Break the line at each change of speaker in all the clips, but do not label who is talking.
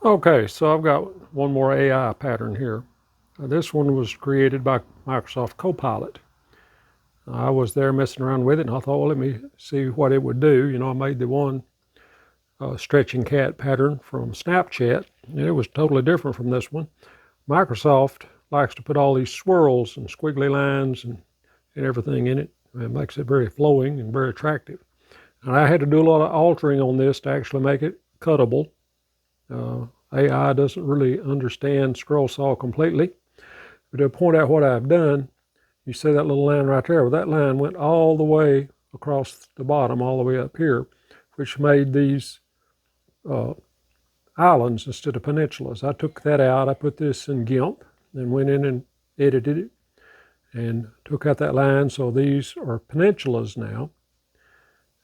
Okay, so I've got one more AI pattern here. This one was created by Microsoft Copilot. I was there messing around with it, and I thought, well, let me see what it would do. I made the one stretching cat pattern from Snapchat, and it was totally different from this one. Microsoft likes to put all these swirls and squiggly lines and everything in it. It makes it very flowing and very attractive. And I had to do a lot of altering on this to actually make it cuttable. AI doesn't really understand scroll saw completely. But to point out what I've done, you see that little line right there? Well, that line went all the way across the bottom, all the way up here, which made these uh, islands instead of peninsulas. I took that out. I put this in GIMP and went in and edited it and took out that line. So these are peninsulas now.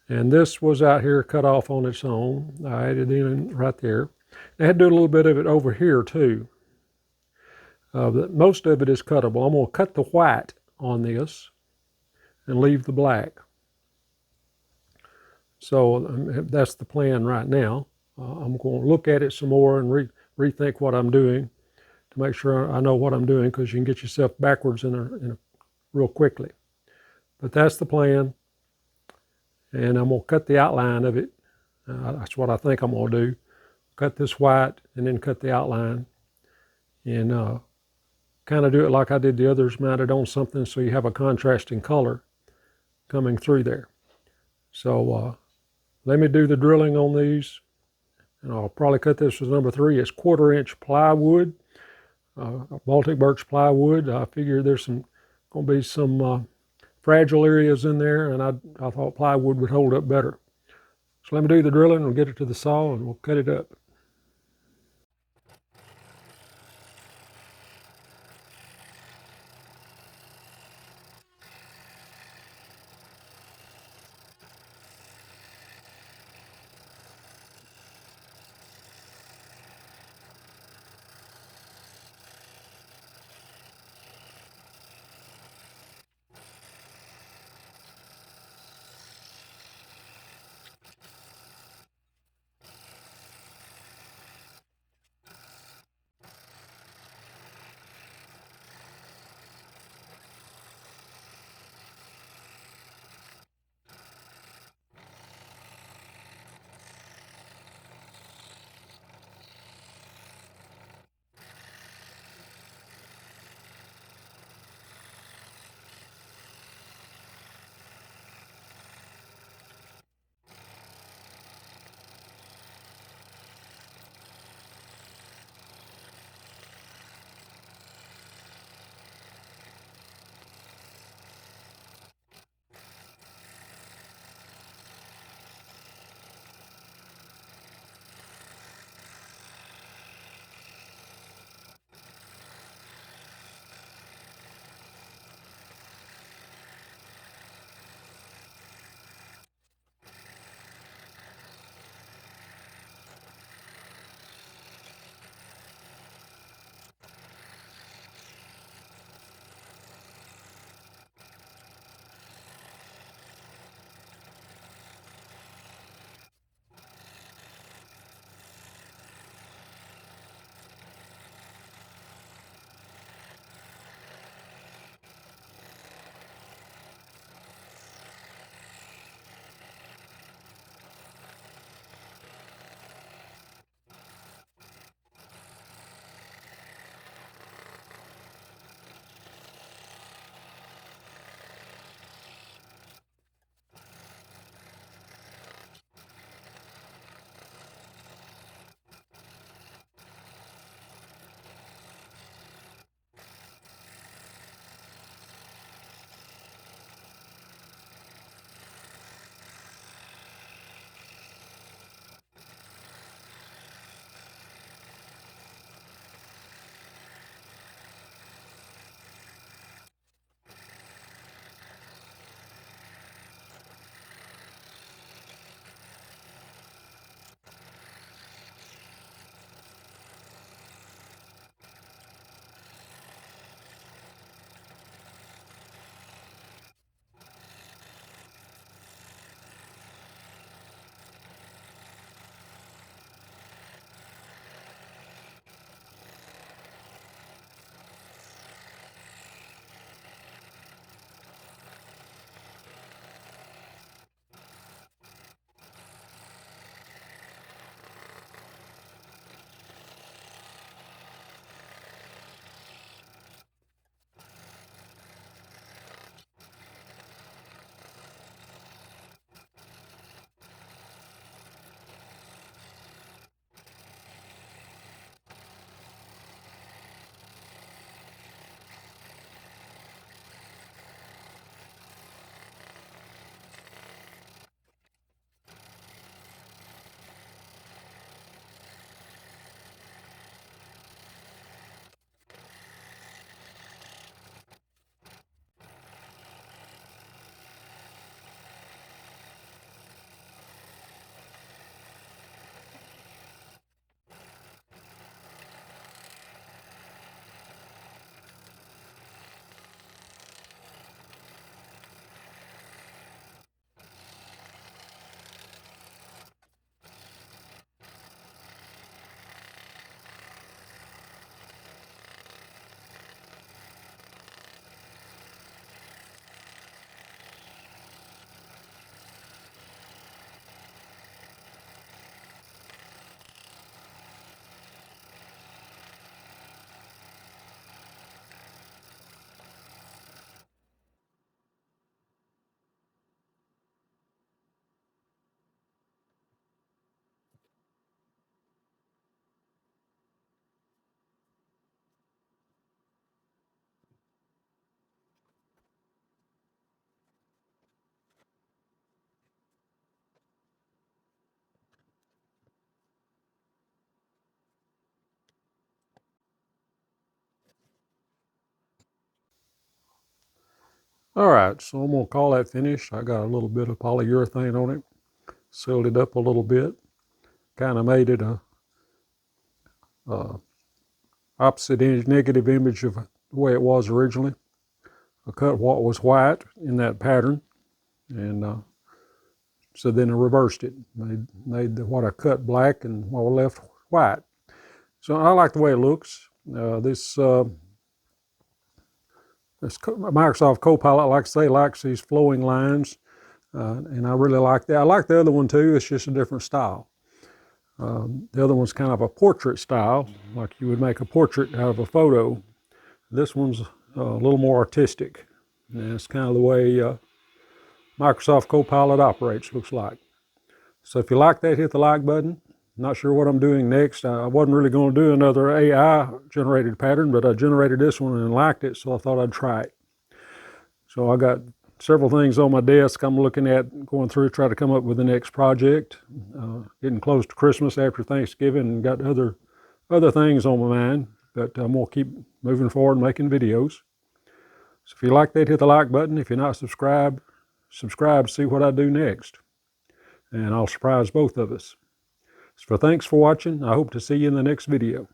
And this was out here cut off on its own. I added in right there. I had to do a little bit of it over here too. But most of it is cuttable. I'm going to cut the white on this and leave the black. So that's the plan right now. I'm going to look at it some more and rethink what I'm doing to make sure I know what I'm doing, because you can get yourself backwards real quickly. But that's the plan, and I'm going to cut the outline of it. That's what I think I'm going to do. Cut this white and then cut the outline, and kind of do it like I did the others, mounted on something so you have a contrasting color coming through there. So let me do the drilling on these, and I'll probably cut this as number 3. It's 1/4-inch plywood, Baltic birch plywood. I figure there's going to be some fragile areas in there, and I thought plywood would hold up better. So let me do the drilling, we'll get it to the saw, and we'll cut it up. All right, so I'm gonna call that finished. I got a little bit of polyurethane on it, sealed it up a little bit, kind of made it a opposite image, negative image of the way it was originally. I cut what was white in that pattern, and so then I reversed it, made what I cut black and what I left white. So I like the way it looks. This Microsoft Copilot, like I say, likes these flowing lines, and I really like that. I like the other one too. It's just a different style. The other one's kind of a portrait style, like you would make a portrait out of a photo. This one's a little more artistic, and it's kind of the way Microsoft Copilot operates, looks like. So if you like that, hit the like button. Not sure what I'm doing next. I wasn't really going to do another AI generated pattern, but I generated this one and liked it, so I thought I'd try it. So I got several things on my desk I'm looking at, going through, try to come up with the next project. Getting close to Christmas after Thanksgiving, and got other things on my mind, but I'm going to keep moving forward and making videos. So if you like that, hit the like button. If you're not subscribed, subscribe to see what I do next, and I'll surprise both of us. So thanks for watching. I hope to see you in the next video.